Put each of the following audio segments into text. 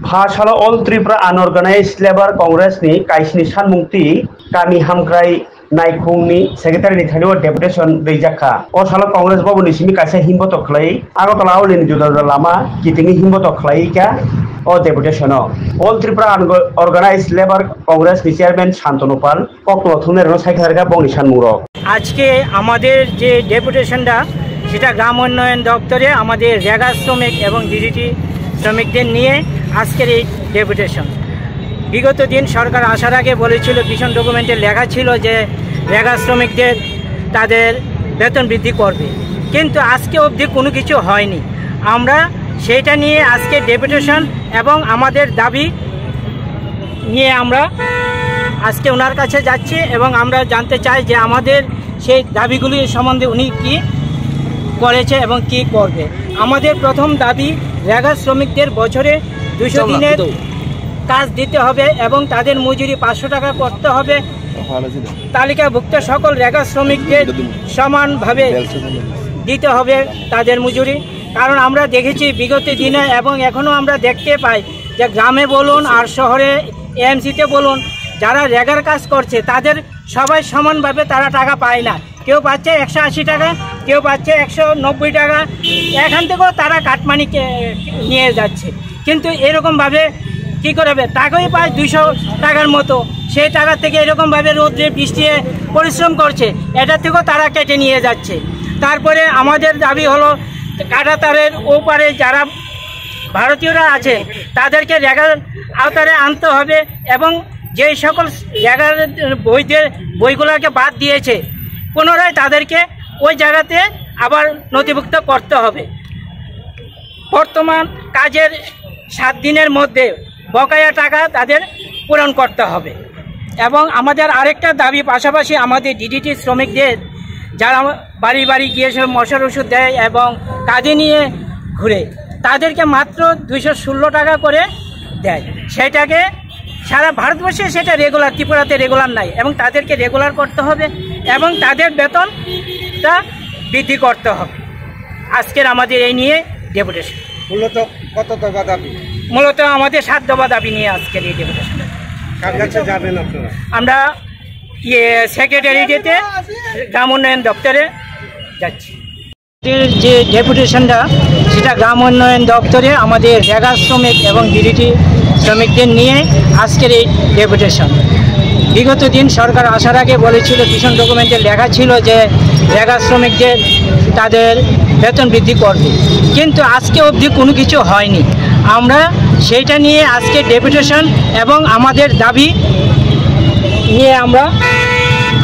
भाषाल अल Tripura अनअर्गानाइज्ड labour कांग्रेसनि काइसनि सानमुंथि गामि हामग्राय नायखंनि सेक्रेटारिनि थाइनो deputation दैजाखा असाल कांग्रेस भवननि सिमि काइसा हिमबत खलाई आगरतला आवलिनि जुदा लामा कितिंनि हिमबत खलाइका ओ डेपुटेशन अल त्रिपुरा अनअर्गानाइज्ड लेबर कांग्रेसनि चेयरमैन शान्तनु पाल पक्ष थुनेर साइखारगा बंनि सानमुंग आजके आमादेर जे डेपुटेशनटा सेटा ग्राम उन्नयन दफ्तरे आमादेर रेगा श्रमिक एवं डिडिटी श्रमिकদের নিয়ে আজকের এই ডেপুটেশন। বিগত দিন সরকার আসার আগে বলেছিল, ভিশন ডকুমেন্টে লেখা ছিল যে রেগা শ্রমিকদের তাদের বেতন বৃদ্ধি করবে, কিন্তু আজকে অবধি কোনো কিছু হয়নি। আমরা সেইটা নিয়ে আজকে ডেপুটেশন এবং আমাদের দাবি নিয়ে আমরা আজকে ওনার কাছে যাচ্ছি এবং আমরা জানতে চাই যে আমাদের সেই দাবিগুলির সম্বন্ধে উনি কি করেছে এবং কি করবে। আমাদের প্রথম দাবি রেগা শ্রমিকদের বছরে 200 দিনের কাজ দিতে হবে এবং তাদের মজুরি 500 টাকা করতে হবে। তালিকাভুক্ত সকল রেগা শ্রমিকদের সমানভাবে দিতে হবে তাদের মজুরি। কারণ আমরা দেখেছি বিগত দিনে এবং এখনও আমরা দেখতে পাই যে গ্রামে বলুন আর শহরে এএমসিতে বলুন, যারা রেগার কাজ করছে তাদের সবাই সমানভাবে তারা টাকা পায় না। কেউ পাচ্ছে 180 টাকা, কেউ পাচ্ছে 190 টাকা, এখান থেকেও তারা কাটমানি নিয়ে যাচ্ছে। কিন্তু এরকমভাবে কী করবে, টাকাই পায় 200 টাকার মতো, সেই টাকা থেকে এরকমভাবে রোদ্রে বৃষ্টিতে পরিশ্রম করছে, এটা থেকেও তারা কেটে নিয়ে যাচ্ছে। তারপরে আমাদের দাবি হলো কাঁটাতারের ওপারে যারা ভারতীয়রা আছে তাদেরকে রেগার আওতায় আনতে হবে এবং যেই সকল রেগার বইগুলোকে বাদ দিয়েছে পুনরায় তাদেরকে ওই জায়গাতে আবার নথিভুক্ত করতে হবে। বর্তমান কাজের 7 দিনের মধ্যে বকেয়া টাকা তাদের পূরণ করতে হবে। এবং আমাদের আরেকটা দাবি, পাশাপাশি আমাদের ডিডিটি শ্রমিকদের যারা বাড়ি বাড়ি গিয়ে মশার ওষুধ দেয় এবং কাজে নিয়ে ঘুরে, তাদেরকে মাত্র 216 টাকা করে দেয়। সেটাকে সারা ভারতবর্ষে সেটা রেগুলার, ত্রিপুরাতে রেগুলার নাই এবং তাদেরকে রেগুলার করতে হবে এবং তাদের বেতনটা বৃদ্ধি করতে হবে। আজকের আমাদের এই নিয়ে ডেপুটেশন। মূলত কত দফা দাবি? মূলত আমাদের 7 দফা দাবি নিয়ে আজকের এই ডেপুটেশন। কার কাছে যাবেন আপনারা? আমরা সেক্রেটারিয়েটে গ্রাম উন্নয়ন দপ্তরে যাচ্ছি। যে ডেপুটেশনটা সেটা গ্রাম উন্নয়ন দপ্তরে আমাদের রেগা শ্রমিক এবং ডিডিটি শ্রমিকদের নিয়ে আজকের এই ডেপুটেশন। বিগত দিন সরকার আসার আগে বলেছিল, ভিশন ডকুমেন্টে লেখা ছিল যে রেগা শ্রমিকদের তাদের বেতন বৃদ্ধি করবে, কিন্তু আজকে অবধি কোনো কিছু হয়নি। আমরা সেইটা নিয়ে আজকে ডেপুটেশন এবং আমাদের দাবি নিয়ে আমরা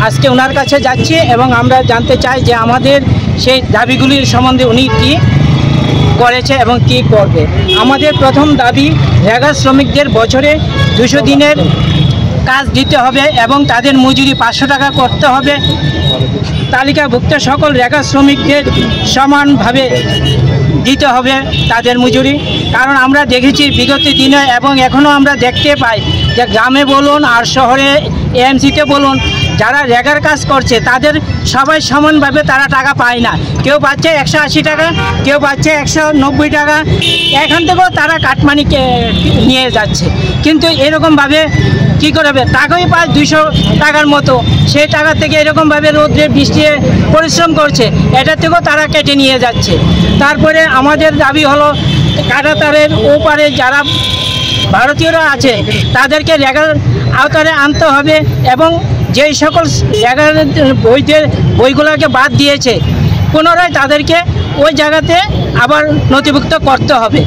আজকে ওনার কাছে যাচ্ছি এবং আমরা জানতে চাই যে আমাদের সেই দাবিগুলির সম্বন্ধে উনি কি করেছে এবং কি করবে। আমাদের প্রথম দাবি রেগা শ্রমিকদের বছরে 200 দিনের কাজ দিতে হবে এবং তাদের মজুরি 500 টাকা করতে হবে। তালিকাভুক্ত সকল রেগা শ্রমিকদের সমানভাবে দিতে হবে তাদের মজুরি। কারণ আমরা দেখেছি বিগত দিনে এবং এখনও আমরা দেখতে পাই যে গ্রামে বলুন আর শহরে এএমসিতে বলুন, যারা রেগার কাজ করছে তাদের সবাই সমানভাবে তারা টাকা পায় না। কেউ পাচ্ছে 180 টাকা, কেউ পাচ্ছে 190 টাকা, এখান থেকেও তারা কাটমানি নিয়ে যাচ্ছে। কিন্তু এরকমভাবে কী করবে, টাকাই পায় 200 টাকার মতো, সেই টাকা থেকে এরকমভাবে রোদ্রে বৃষ্টিতে পরিশ্রম করছে, এটা থেকেও তারা কেটে নিয়ে যাচ্ছে। তারপরে আমাদের দাবি হলো কাঁটাতারের ওপারে যারা ভারতীয়রা আছে তাদেরকে রেগার আওতায় আনতে হবে এবং যেই সকল রেগার বইগুলোকে বাদ দিয়েছে পুনরায় তাদেরকে ওই জায়গাতে আবার নথিভুক্ত করতে হবে।